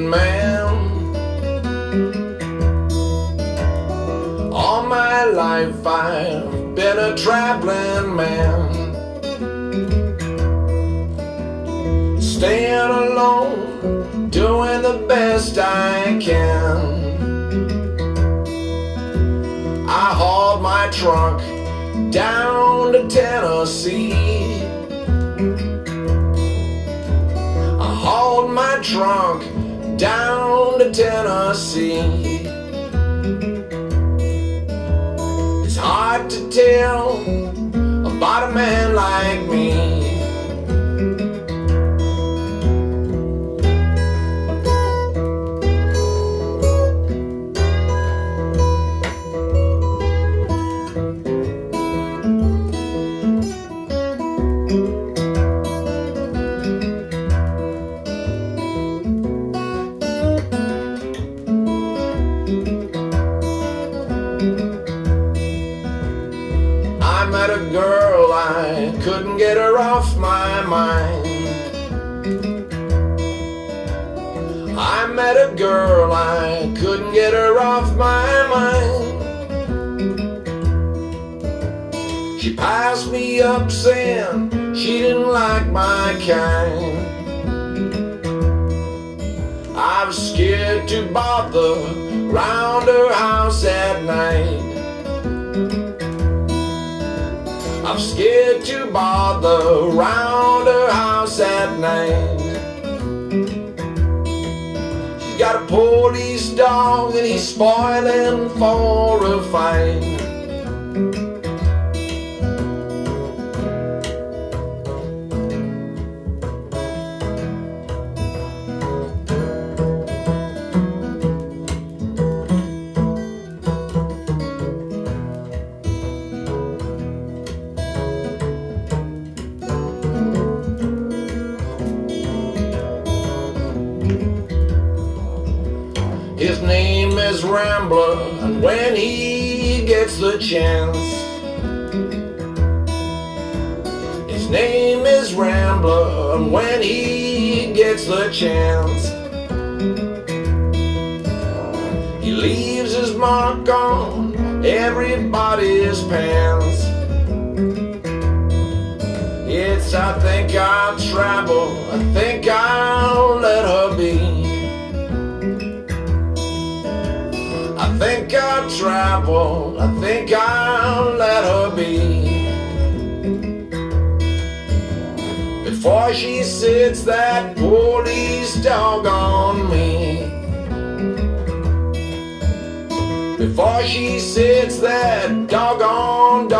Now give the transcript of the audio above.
traveling man. All my life I've been a traveling man, staying alone, doing the best I can. I hauled my trunk down to Tennessee. I hauled my trunk down to Tennessee. It's hard to tell about a man like me. I met a girl, I couldn't get her off my mind. I met a girl, I couldn't get her off my mind. She passed me up saying she didn't like my kind. I was scared to bother round her house at night. I'm scared to bother round her house at night. She's got a police dog and he's spoiling for a fight. His name is Rambler, and when he gets the chance, his name is Rambler, and when he gets the chance, he leaves his mark on everybody's pants. It's I think I'll travel, I think I'll let her be. I think I'll travel, I think I'll let her be. Before she sits that police dog on me. Before she sits that doggone dog